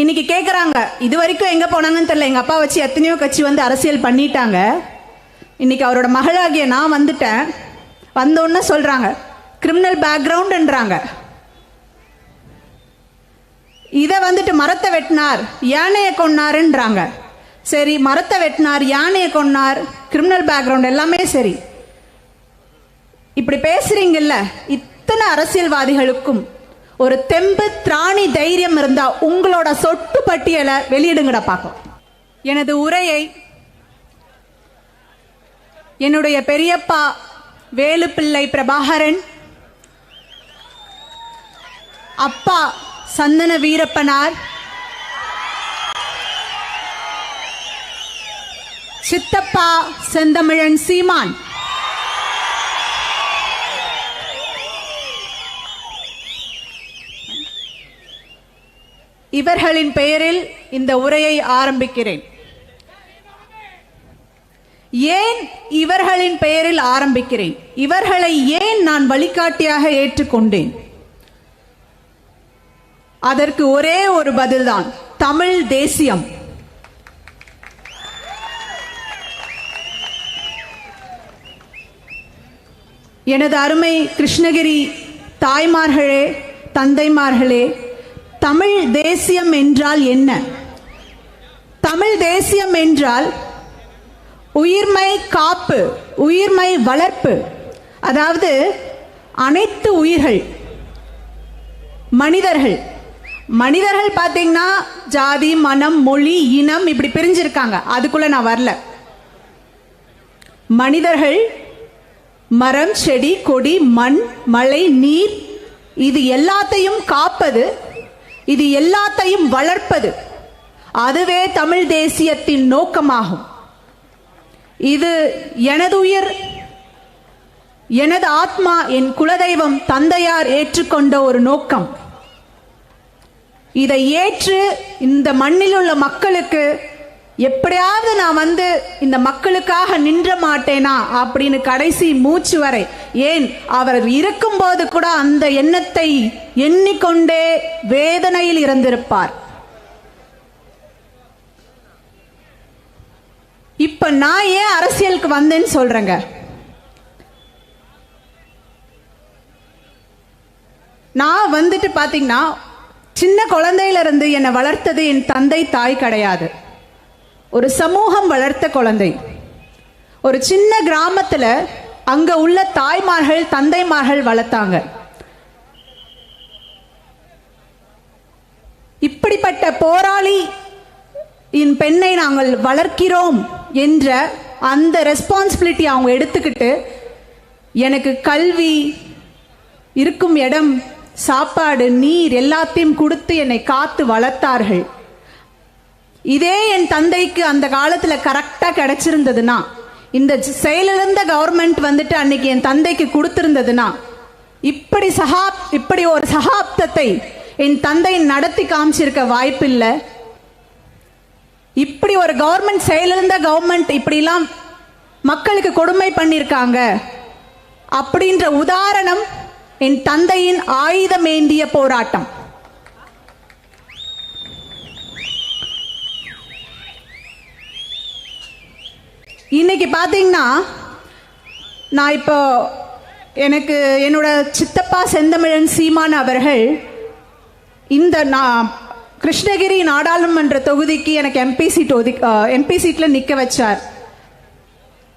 இன்னைக்கு கேட்குறாங்க, இது வரைக்கும் எங்கே போனாங்கன்னு தெரியல, எங்கள் அப்பா வச்சு எத்தனையோ கட்சி வந்து அரசியல் பண்ணிட்டாங்க, இன்னைக்கு அவரோட மகளாகிய நான் வந்துட்டேன், வந்தோன்னு சொல்கிறாங்க கிரிமினல் பேக்ரவுண்டுன்றாங்க. இதை வந்துட்டு மரத்தை வெட்டினார் யானையை கொன்னாருன்றாங்க. சரி, மரத்தை வெட்டினார் யானையை கொன்னார் கிரிமினல் பேக்ரவுண்ட் எல்லாமே சரி, இப்படி பேசுறீங்கல்ல, இத்தனை அரசியல்வாதிகளுக்கும் ஒரு தெம்பு திராணி தைரியம் இருந்தா உங்களோட சொட்டு பட்டியலை வெளியிடுங்கடா பார்க்கலாம். எனது உரையை என்னுடைய பெரியப்பா வேலுப்பிள்ளை பிரபாகரன், அப்பா சந்தன வீரப்பனார், சித்தப்பா செந்தமிழன் சீமான், இவர்களின் பெயரில் இந்த உரையை ஆரம்பிக்கிறேன். ஏன் இவர்களின் பெயரில் ஆரம்பிக்கிறேன்? இவர்களை ஏன் நான் வழிகாட்டியாக ஏற்றுக்கொண்டேன்? அதற்கு ஒரே ஒரு பதில்தான், தமிழ் தேசியம். எனது அருமை கிருஷ்ணகிரி தாய்மார்களே, தந்தைமார்களே, தமிழ் தேசியம் என்றால் என்ன? தமிழ் தேசியம் என்றால் உயிர்மை காப்பு, உயிர்மை வளர்ப்பு. அதாவது அனைத்து உயிர்கள், மனிதர்கள் மனிதர்கள் பார்த்தீங்கன்னா ஜாதி, மனம், மொழி, இனம் இப்படி பிரிஞ்சிருக்காங்க, அதுக்குள்ள நான் வரல. மனிதர்கள் மரம், செடி, கொடி, மண், மழை, நீர், இது எல்லாத்தையும் காப்பது, இது எல்லாத்தையும் வளர்ப்பது, அதுவே தமிழ் தேசியத்தின் நோக்கமாகும். இது எனது உயிர், எனது ஆத்மா, என் குலதெய்வம் தந்தையார் ஏற்றுக்கொண்ட ஒரு நோக்கம். இதை ஏற்று இந்த மண்ணில் உள்ள மக்களுக்கு எப்படியாவது நான் வந்து இந்த மக்களுக்காக நின்ற மாட்டேனா அப்படின்னு கடைசி மூச்சு வரை, ஏன் அவர் இருக்கும்போது கூட அந்த எண்ணத்தை எண்ணிக்கொண்டே வேதனையில் இறந்திருப்பார். இப்ப நான் ஏன் அரசியலுக்கு வந்தேன்னு சொல்றேங்க. நான் வந்துட்டு பாத்தீங்கன்னா சின்ன குழந்தையில இருந்து என்னை வளர்த்தது என் தந்தை தாய் கிடையாது, ஒரு சமூகம் வளர்த்த குழந்தை. ஒரு சின்ன கிராமத்துல அங்க உள்ள தாய்மார்கள் தந்தைமார்கள் வளர்த்தாங்க. இப்படிப்பட்ட போராளி என் பெண்ணை நாங்கள் வளர்க்கிறோம் என்ற அந்த ரெஸ்பான்சிபிலிட்டி அவங்க எடுத்துக்கிட்டு எனக்கு கல்வி, இருக்கும் இடம், சாப்பாடு, நீர் எல்லாத்தையும் கொடுத்து என்னை காத்து வளர்த்தார்கள். இதே என் தந்தைக்கு அந்த காலத்துல கரெக்டா கிடைச்சிருந்ததுன்னா, இந்த செயலிழந்த கவர்மெண்ட் வந்துட்டு அன்னைக்கு என் தந்தைக்கு கொடுத்திருந்ததுன்னா, இப்படி ஒரு சகாப்தத்தை என் தந்தை நடத்தி காமிச்சிருக்க வாய்ப்பில்லை. இப்படி ஒரு கவர்மெண்ட், செயலிழந்த கவர்மெண்ட் இப்படிலாம் மக்களுக்கு கொடுமை பண்ணியிருக்காங்க அப்படின்ற உதாரணம் என் தந்தையின் ஆயுதமேந்திய போராட்டம். இன்னைக்கு பார்த்தீங்கன்னா, நான் இப்போ எனக்கு என்னோட சித்தப்பா செந்தமிழன் சீமான் அவர்கள் இந்த கிருஷ்ணகிரி நாடாளுமன்ற தொகுதிக்கு எனக்கு எம்பி சீட்ல நிற்க வச்சார்.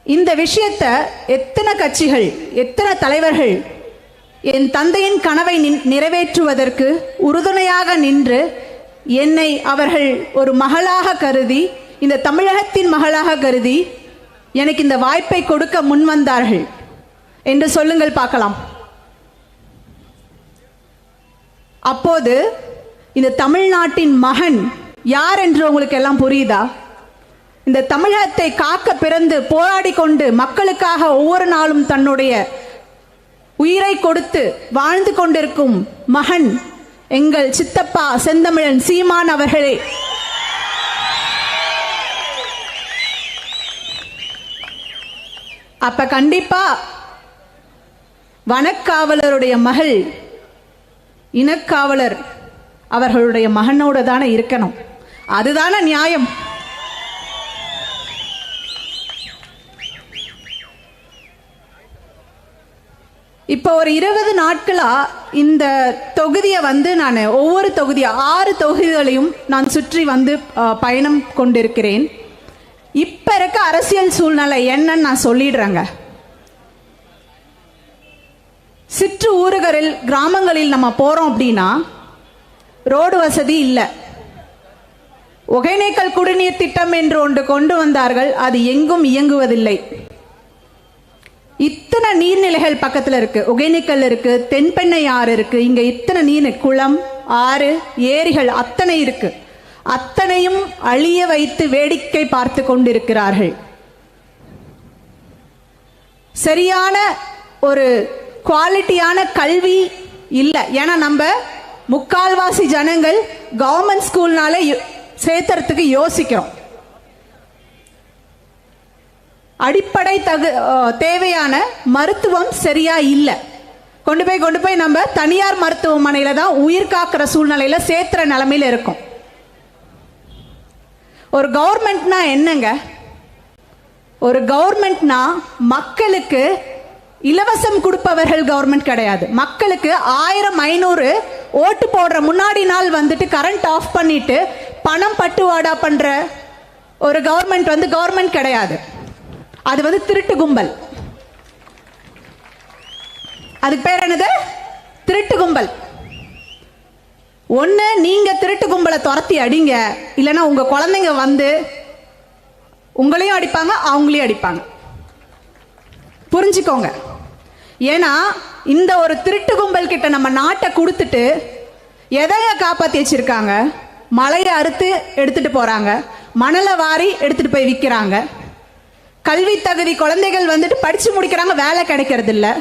இந்த விஷயத்தை எத்தனை கட்சிகள், எத்தனை தலைவர்கள் என் தந்தையின் கனவை நிறைவேற்றுவதற்கு உறுதுணையாக நின்று என்னை அவர்கள் ஒரு மகளாக கருதி, இந்த தமிழகத்தின் மகளாக கருதி எனக்கு இந்த வாய்ப்பை கொடுக்க முன்வந்தார்கள் என்று சொல்லுங்கள் பார்க்கலாம். அப்போது இந்த தமிழ்நாட்டின் மகன் யார் என்று உங்களுக்கு எல்லாம் புரியுதா? இந்த தமிழகத்தை காக்க பிறந்து போராடி கொண்டு மக்களுக்காக ஒவ்வொரு நாளும் தன்னுடைய உயிரை கொடுத்து வாழ்ந்து கொண்டிருக்கும் மகன் எங்கள் சித்தப்பா செந்தமிழன் சீமான் அவர்களே. அப்ப கண்டிப்பா வனக்காவலருடைய மகள், இனக்காவலர் அவர்களுடைய மகனோட தானே இருக்கணும். அதுதானே நியாயம். இப்போ ஒரு 20 நாட்களா இந்த தொகுதியை நான் ஒவ்வொரு தொகுதியா 6 தொகுதிகளையும் நான் சுற்றி பயணம் கொண்டிருக்கிறேன். இப்ப இருக்க அரசியல் சூழ்நிலை என்னன்னு நான் சொல்லிடுறேங்க. சிற்று ஊருகளில் கிராமங்களில் நம்ம போறோம் அப்படின்னா ரோடு வசதி இல்லை. ஒகேனக்கல் குடிநீர் திட்டம் என்று ஒன்று கொண்டு வந்தார்கள், அது எங்கும் இயங்குவதில்லை. இத்தனை நீர்நிலைகள் பக்கத்தில் இருக்கு. ஒகேனக்கல் இருக்கு, தென்பெண்ணை ஆறு இருக்கு, இங்க இத்தனை நீர், குளம், ஆறு, ஏரிகள் அத்தனை இருக்கு. அத்தனையும் அழிய வைத்து வேடிக்கை பார்த்து கொண்டிருக்கிறார்கள். சரியான ஒரு குவாலிட்டியான கல்வி இல்லை. ஏன்னா நம்ம முக்கால்வாசி ஜனங்கள் கவர்மெண்ட் ஸ்கூல்னால சேர்த்துறதுக்கு யோசிக்கிறோம். அடிப்படை தேவையான மருத்துவம் சரியா இல்லை. கொண்டு போய் நம்ம தனியார் மருத்துவமனையில தான் உயிர் காக்கிற சூழ்நிலையில சேர்த்துற நிலைமையில இருக்கும். ஒரு கவர்மெண்ட்னா என்னங்க? ஒரு கவர்மெண்ட்னா மக்களுக்கு இலவசம் கொடுப்பவர்கள் கவர்மெண்ட் கிடையாது. மக்களுக்கு 1000-500 ஓட்டு போடுற முன்னாடி நாள் கரண்ட் ஆஃப் பண்ணிட்டு பணம் பட்டுவாடா பண்ற ஒரு கவர்மெண்ட் கவர்மெண்ட் கிடையாது. அது திருட்டு கும்பல். அதுக்கு பேர் என்னது? திருட்டு கும்பல். ஒண்ணு நீங்க திருட்டு கும்பலை துரத்தி அடிங்க, இல்லைன்னா உங்க குழந்தைங்க உங்களையும் அடிப்பாங்க, அவங்களையும் அடிப்பாங்க. புரிஞ்சுக்கோங்க. ஏன்னா இந்த ஒரு திருட்டு கும்பல் கிட்ட நம்ம நாட்டை கொடுத்துட்டு எதைய காப்பாத்தி வச்சிருக்காங்க? மலையை அறுத்து எடுத்துட்டு போறாங்க, மணலை வாரி எடுத்துட்டு போய் விற்கிறாங்க. கல்வி தகுதி குழந்தைகள் படிச்சு முடிக்கிறாங்க, வேலை கிடைக்கிறது இல்லை,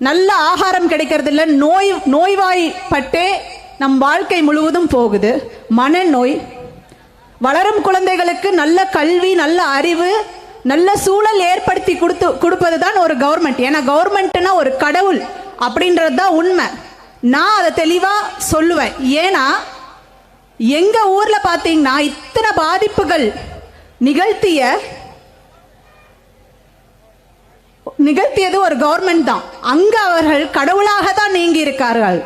நல்ல ஆகாரம் கிடைக்கிறது இல்லை, நோய்வாய்ப்பட்டே நம் வாழ்க்கை முழுவதும் போகுது. மனநோய். வளரும் குழந்தைகளுக்கு நல்ல கல்வி, நல்ல அறிவு, நல்ல சூழல் ஏற்படுத்தி கொடுப்பது தான் ஒரு கவர்மெண்ட். ஏன்னா கவர்மெண்ட்னா ஒரு கடவுள் அப்படின்றது தான் உண்மை. நான் அதை தெளிவா சொல்லுவேன். ஏன்னா எங்க ஊர்ல பாத்தீங்கன்னா இத்தனை பாதிப்புகள் நிகழ்த்தியது ஒரு கவர்மெண்ட் தான். அங்க அவர்கள் கடவுளாக தான் நீங்கி இருக்கார்கள்.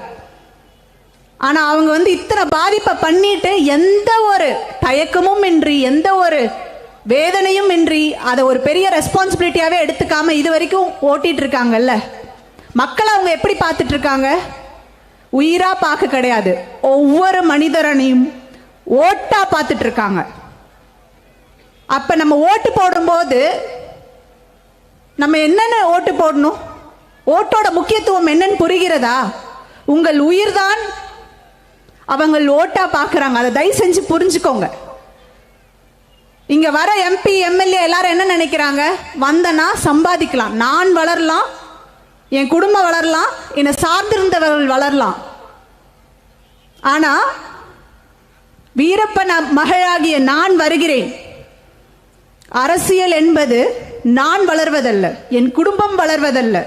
ஆனா அவங்க இத்தனை பாதிப்பை பண்ணிட்டு எந்த ஒரு தயக்கமும் இன்றி, எந்த ஒரு வேதனையும் இன்றி, அதை ஒரு பெரிய ரெஸ்பான்சிபிலிட்டியாவே எடுத்துக்காம இது வரைக்கும் ஓட்டிட்டு இருக்காங்கல்ல. மக்கள் அவங்க எப்படி பார்த்துட்டு இருக்காங்க? உயிரா பார்க்க கிடையாது, ஒவ்வொரு மனிதரனையும் ஓட்டா பார்த்துட்டு இருக்காங்க. அப்ப நம்ம ஓட்டு போடும்போது நம்ம என்னென்ன ஓட்டு போடணும்? ஓட்டோட முக்கியத்துவம் என்னன்னு புரிகிறதா? உங்கள் உயிர் தான் அவங்க ஓட்டா பார்க்கறாங்க. அதை தயவு செஞ்சு புரிஞ்சுக்கோங்க. இங்க வர MP MLA எல்லாரும் என்ன நினைக்கிறாங்க? வந்தனா சம்பாதிக்கலாம், நான் வளரலாம், என் குடும்பம் வளரலாம், என்னை சார்ந்திருந்தவர்கள் வளரலாம். ஆனா வீரப்பன் மகளாகிய நான் வருகிறேன். அரசியல் என்பது நான் வளர்வதல்ல, என் குடும்பம் வளர்வதல்ல,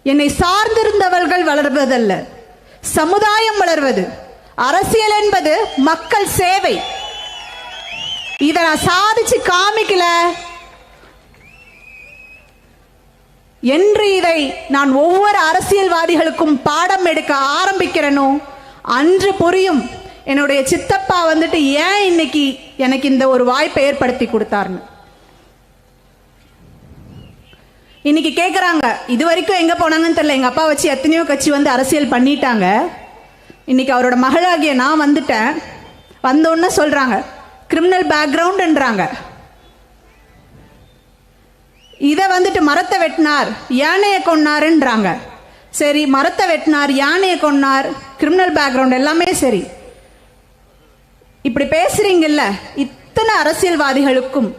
என்னை சார்ந்திருந்தவர்கள் வளர்வதல்ல, சமுதாயம் வளர்வது. அரசியல் என்பது மக்கள் சேவை. இதை நான் சாதிச்சு காமிக்கல என்று இதை நான் ஒவ்வொரு அரசியல்வாதிகளுக்கும் பாடம் எடுக்க ஆரம்பிக்கிறேனோ அன்று புரியும் என்னுடைய சித்தப்பா ஏன் இன்னைக்கு எனக்கு இந்த ஒரு வாய்ப்பை ஏற்படுத்தி கொடுத்தாருன்னு. இன்னைக்கு கேட்குறாங்க, இது வரைக்கும் எங்கே போனாங்கன்னு தெரியல, எங்கள் அப்பா வச்சு எத்தனையோ கட்சி அரசியல் பண்ணிட்டாங்க, இன்னைக்கு அவரோட மகளாகிய நான் வந்துட்டேன். வந்தோன்னு சொல்கிறாங்க கிரிமினல் பேக்ரவுண்ட்ன்றாங்க. இதை மரத்தை வெட்டினார், யானையை கொன்னாருன்றாங்க. சரி, மரத்தை வெட்டினார், யானையை கொன்னார், கிரிமினல் பேக்ரவுண்ட் எல்லாமே சரி. இப்படி பேசுறீங்கல்ல, இத்தனை அரசியல்வாதிகளுக்கும்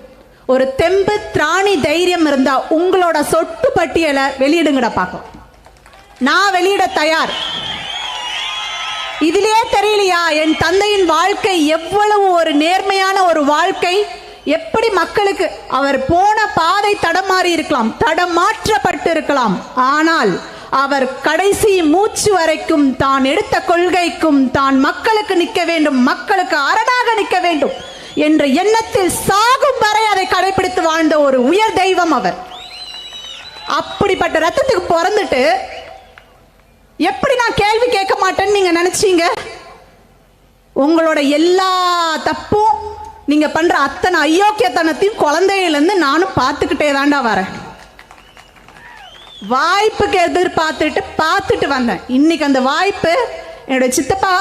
ஒரு தெம்பு, திராணி, தைரியம் இருந்தா உங்களோட சொட்டு பட்டியலை வெளியிடுங்கடா பார்க்கலாம். நான் வெளியிட தயார். இதிலே தெரியலையா என் தந்தையின் வாழ்க்கை எவ்வளவு ஒரு நேர்மையான ஒரு வாழ்க்கை? எப்படி மக்களுக்கு அவர் போன பாதை தடமாறி இருக்கலாம், தடமாற்றப்பட்டு இருக்கலாம், ஆனால் அவர் கடைசி மூச்சு வரைக்கும் தான் எடுத்த கொள்கைக்கும் தான் மக்களுக்கு நிற்க வேண்டும், மக்களுக்கு அரணாக நிற்க வேண்டும் என்ற எண்ணத்தில் சாகும் வரை அதை கடைபிடித்து வாழ்ந்த ஒரு உயர் தெய்வம் அவர். அப்படிப்பட்ட ரத்தத்துக்கு பிறந்துட்டு எப்படி நான் கேள்வி கேட்க மாட்டேன்னு நீங்க நினைச்சீங்க? உங்களோட எல்லா தப்பும், நீங்க பண்ற அத்தனை அயோக்கியத்தனத்தையும் குழந்தையிலிருந்து நானும் பார்த்துக்கிட்டே தாண்டா வரேன். வாய்ப்புக்கு பார்த்துட்டு வந்தேன். இன்னைக்கு அந்த வாய்ப்பு என்னுடைய சித்தப்பா,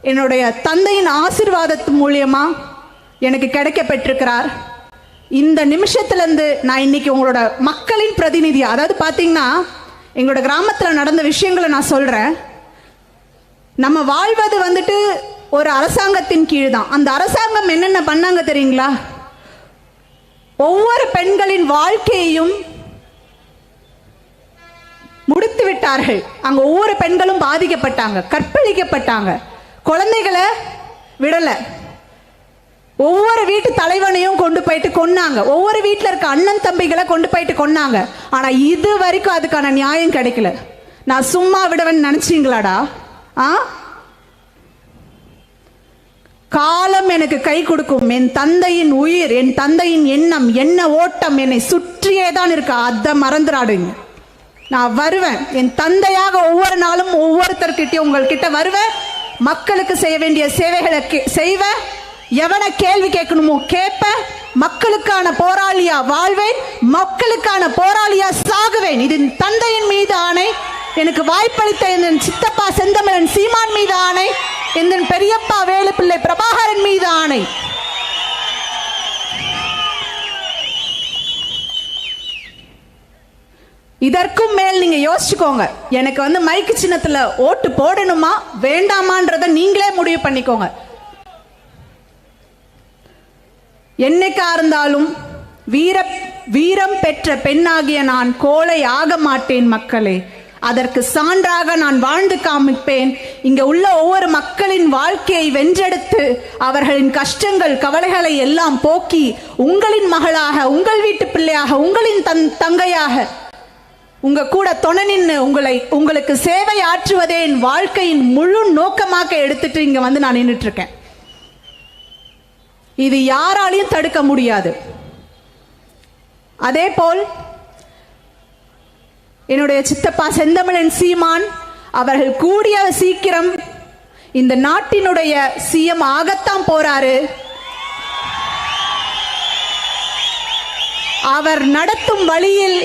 என்னுடைய தந்தையின் ஆசீர்வாதத்து மூலியமா எனக்கு கிடைக்க பெற்றிருக்கிறார். இந்த நிமிஷத்திலிருந்து நான் இன்னைக்கு உங்களோட மக்களின் பிரதிநிதியா, அதாவது பாத்தீங்கன்னா எங்களோட கிராமத்தில் நடந்த விஷயங்களை நான் சொல்றேன். நம்ம வாழ்வது வந்துட்டு ஒரு அரசாங்கத்தின் கீழ் தான். அந்த அரசாங்கம் என்னென்ன பண்ணாங்க தெரியுங்களா? ஒவ்வொரு பெண்களின் வாழ்க்கையையும் முடித்து விட்டார்கள். அங்க ஒவ்வொரு பெண்களும் பாதிக்கப்பட்டாங்க, கற்பழிக்கப்பட்டாங்க, குழந்தைகளை விடல. ஒவ்வொரு வீட்டு தலைவனையும் கொண்டு போயிட்டு கொன்னாங்க. ஒவ்வொரு வீட்டில் இருக்க அண்ணன் தம்பிகளை கொண்டு போயிட்டு கொன்னாங்க. ஆனா இது வரைக்கும் அதுக்கான நியாயம் கிடைக்கல. நான் சும்மா விடுவேன்னு நினைச்சீங்களாடா? காலம் எனக்கு கை கொடுக்கும். என் தந்தையின் உயிர், என் தந்தையின் எண்ணம், என்ன ஓட்டம் என்னை சுற்றியே தான் இருக்கு. அதை மறந்துடாடுங்க. நான் வருவேன், என் தந்தையாக ஒவ்வொரு நாளும் ஒவ்வொருத்தர்கிட்டயும் உங்கள்கிட்ட வருவேன். மக்களுக்கு செய்ய வேண்டிய சேவைகளை செய்வேன். எவனை கேள்வி கேட்கணுமோ கேட்பேன். மக்களுக்கான போராளியா வாழ்வேன், மக்களுக்கான போராளியா சாகுவேன். இது தந்தையின் மீது ஆணை. எனக்கு வாய்ப்பளித்த என் சித்தப்பா செந்தமிழன் சீமான் மீது ஆணை. என் பெரியப்பா வேலுப்பிள்ளை பிரபாகரன் மீது ஆணை. இதற்கும் மேல் நீங்க யோசிச்சுக்கோங்க. எனக்கு மைக்கு சின்னத்துல ஓட்டு போடணுமா வேண்டாமான்றத நீங்களே முடிவு பண்ணிக்கோங்க. என்னைக்கா இருந்தாலும் வீரம் பெற்ற பெண்ணாகிய நான் கோழை ஆக மாட்டேன் மக்களே. அதற்கு சான்றாக நான் வாழ்ந்து காமிப்பேன். இங்க உள்ள ஒவ்வொரு மக்களின் வாழ்க்கையை வென்றெடுத்து அவர்களின் கஷ்டங்கள் கவலைகளை எல்லாம் போக்கி உங்களின் மகளாக, உங்கள் வீட்டு பிள்ளையாக, உங்களின் தங்கையாக உங்க கூட துணை நின்று உங்களுக்கு சேவை ஆற்றுவதே என் வாழ்க்கையின் முழு நோக்கமாக எடுத்துட்டு இங்க நான் நின்றுட்டு இருக்கேன். இது யாராலையும் தடுக்க முடியாது. அதே போல் என்னுடைய சித்தப்பா செந்தமிழன் சீமான் அவர்கள் கூடிய சீக்கிரம் இந்த நாட்டினுடைய சிஎம் ஆகத்தான் போறாரு. அவர் நடத்தும் வழியில்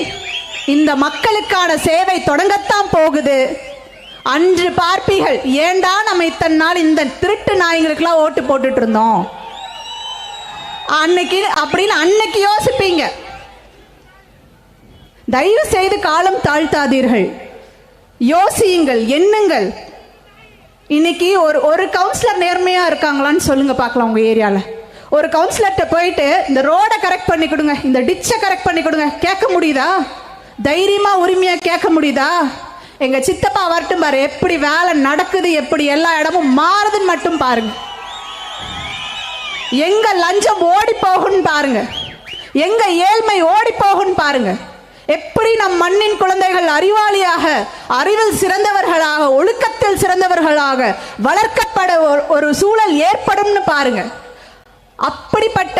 இந்த மக்களுக்கான சேவை தொடங்கத்தான் போகுது. அன்று பார்ப்பீர்கள், ஏண்டா நம்ம இத்தனை நாள் இந்த திருட்டு நாய்களுக்கெல்லாம் ஓட்டு போட்டுட்டு இருந்தோம் அன்னைக்கு அப்படின்னு அன்னைக்கு யோசிப்பீங்க. தயவு செய்து காலம் தாழ்த்தாதீர்கள், யோசியுங்கள், எண்ணுங்கள். இன்னைக்கு ஒரு கவுன்சிலர் நேர்மையா இருக்காங்களான்னு சொல்லுங்க பார்க்கலாம். உங்க ஏரியால ஒரு கவுன்சிலர்கிட்ட போயிட்டு இந்த ரோட கரெக்ட் பண்ணி கொடுங்க, இந்த டிச்சை கரெக்ட் பண்ணி கொடுங்க கேட்க முடியுதா? தைரியமா உரிமையா கேட்க முடியுதா? எங்க சித்தப்பா வரட்டும் பாரு, எப்படி வேலை நடக்குது, எப்படி எல்லா இடமும் மாறுதுன்னு மட்டும் பாருங்க. எங்க லஞ்சம் ஓடி போகும் பாருங்க, எங்க ஏழ்மை ஓடி போகும் பாருங்க. எப்படி நம் மண்ணின் குழந்தைகள் அறிவாளியாக, அறிவில் சிறந்தவர்களாக, ஒழுக்கத்தில் சிறந்தவர்களாக வளர்க்கப்பட ஒரு சூழல் ஏற்படும்னு பாருங்க. அப்படிப்பட்ட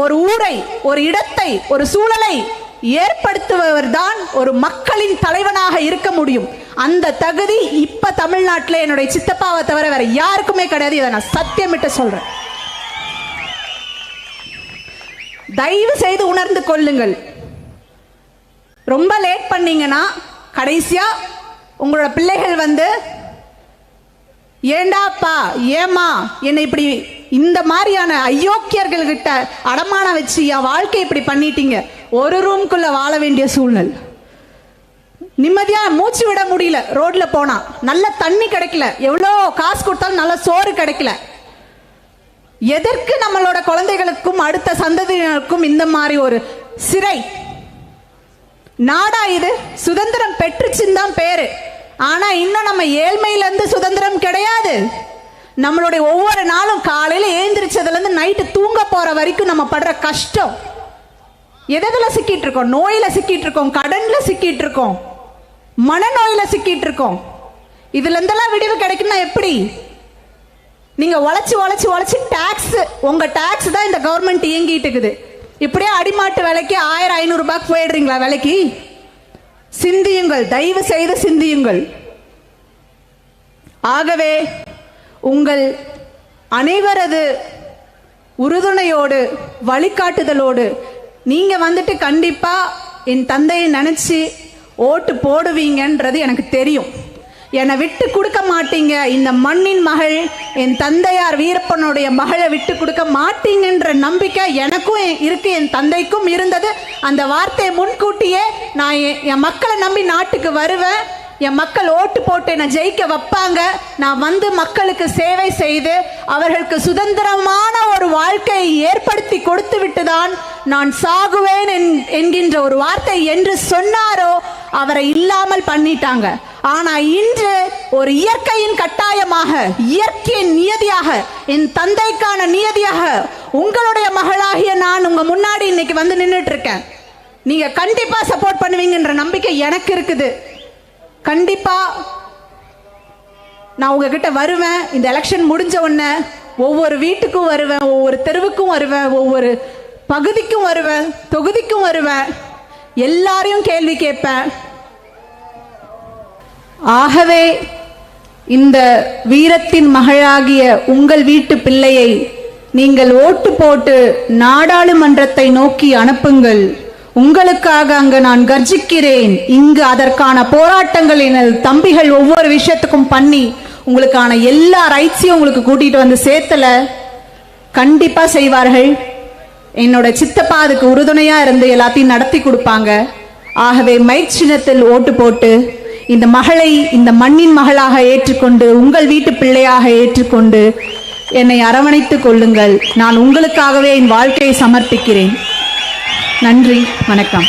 ஒரு ஊரை, ஒரு இடத்தை, ஒரு சூழலை ஏற்படுத்துபவர் தான் ஒரு மக்களின் தலைவனாக இருக்க முடியும். அந்த தகுதி இப்ப தமிழ்நாட்டில் என்னுடைய சித்தப்பாவை தவிர வேற யாருக்குமே கிடையாது. இதை நான் சத்தியமிட்டு சொல்றேன். தயவு செய்து உணர்ந்து கொள்ளுங்கள். ரொம்ப லேட் பண்ணீங்கன்னா கடைசியா உங்களோட பிள்ளைகள் ஏண்டாப்பா ஏமா என்னை இப்படி இந்த மாதிரியான அயோக்கியர்கள் கிட்ட அடமான வச்சு என் வாழ்க்கை இப்படி பண்ணிட்டீங்க. ஒரு ரூம்குள்ள வாழ வேண்டிய சூழ்நிலை, நிம்மதியா மூச்சு விட முடியல, ரோட்ல போனா நல்ல தண்ணி கிடைக்கல, எவ்வளோ காசு கொடுத்தாலும் நல்ல சோறு கிடைக்கல. எதற்கு நம்மளோட குழந்தைகளுக்கும் அடுத்த சந்ததியினருக்கும் இந்த மாதிரி ஒரு சிறை நாடா? இது சுதந்திரம் பெற்றுச்சுன்னு தான் பேரு. ஆனா இன்னும் நம்ம ஏழ்மையில இருந்து சுதந்திரம் கிடையாது. நம்மளுடைய ஒவ்வொரு நாளும் காலையில ஏந்திரிச்சதுல இருந்து நைட்டு தூங்க போற வரைக்கும் நம்ம படுற கஷ்டம். எதுல சிக்கிட்டு இருக்கோம்? நோயில சிக்கிட்டு இருக்கோம், கடன்ல சிக்கிட்டு இருக்கோம். மனநோயில சிக்கிட்டு இருக்கோம். இதுல இருந்தெல்லாம் விடிவு கிடைக்குன்னா எப்படி? நீங்க உழைச்சு உழைச்சு உழைச்சு டாக்ஸ், உங்க டாக்ஸ் தான் இந்த கவர்மெண்ட் இயங்கிட்டு இருக்குது. இப்படியே அடிமாட்டு விலைக்கு 1500 ரூபாய்க்கு போயிடுறீங்களா விலைக்கு? சிந்தியுங்கள், தயவு செய்து சிந்தியுங்கள். ஆகவே உங்கள் அனைவரது உறுதுணையோடு வழிகாட்டுதலோடு நீங்க வந்துட்டு கண்டிப்பா என் தந்தையை நினைச்சு ஓட்டு போடுவீங்கன்றது எனக்கு தெரியும். என்னை விட்டு கொடுக்க மாட்டீங்க, இந்த மண்ணின் மகள் என் தந்தையார் வீரப்பனுடைய மகளை விட்டு கொடுக்க மாட்டீங்கன்ற நம்பிக்கை எனக்கும் இருக்கு, என் தந்தைக்கும் இருந்தது. அந்த வார்த்தையை முன்கூட்டியே நான் என் மக்களை நம்பி நாட்டுக்கு வருவேன். என் மக்கள் ஓட்டு போட்டு என்னை ஜெயிக்க வைப்பாங்க. நான் வந்து மக்களுக்கு சேவை செய்து அவர்களுக்கு சுதந்திரமான ஒரு வாழ்க்கையை ஏற்படுத்தி கொடுத்து விட்டுதான் நான் சாகுவேன் என்கின்ற ஒரு வார்த்தை என்று சொன்னாரோ அவரை இல்லாமல் பண்ணிட்டாங்க. ஆனா இன்று ஒரு இயற்கையின் கட்டாயமாக, இயற்கையின் நியதியாக, என் தந்தைக்கான நியதியாக உங்களுடைய மகளாகிய நான் உங்க முன்னாடி இன்னைக்கு வந்து நின்றுட்டு இருக்கேன். நீங்க கண்டிப்பா சப்போர்ட் பண்ணுவீங்கன்ற நம்பிக்கை எனக்கு இருக்குது. கண்டிப்பா நான் உங்ககிட்ட வருவேன். இந்த எலெக்ஷன் முடிஞ்ச உடனே ஒவ்வொரு வீட்டுக்கும் வருவேன், ஒவ்வொரு தெருவுக்கும் வருவேன், ஒவ்வொரு பகுதிக்கும் வருவேன், தொகுதிக்கும் வருவேன், எல்லாரையும் கேள்வி கேட்பேன். ஆகவே இந்த வீரத்தின் மகளாகிய உங்கள் வீட்டு பிள்ளையை நீங்கள் ஓட்டு போட்டு நாடாளுமன்றத்தை நோக்கி அனுப்புங்கள். உங்களுக்காக அங்கு நான் கர்ஜிக்கிறேன். இங்கு அதற்கான போராட்டங்கள் எனது தம்பிகள் ஒவ்வொரு விஷயத்துக்கும் பண்ணி உங்களுக்கான எல்லா ரைட்ஸையும் உங்களுக்கு கூட்டிட்டு வந்து சேர்த்தல கண்டிப்பா செய்வார்கள். என்னோட சித்தப்பா அதுக்கு உறுதுணையா இருந்து எல்லாத்தையும் நடத்தி கொடுப்பாங்க. ஆகவே மைக் சின்னத்தில் ஓட்டு போட்டு இந்த மகளை இந்த மண்ணின் மகளாக ஏற்றுக்கொண்டு உங்கள் வீட்டு பிள்ளையாக ஏற்றுக்கொண்டு என்னை அரவணைத்துக் கொள்ளுங்கள். நான் உங்களுக்காகவே என் வாழ்க்கையை சமர்ப்பிக்கிறேன். நன்றி, வணக்கம்.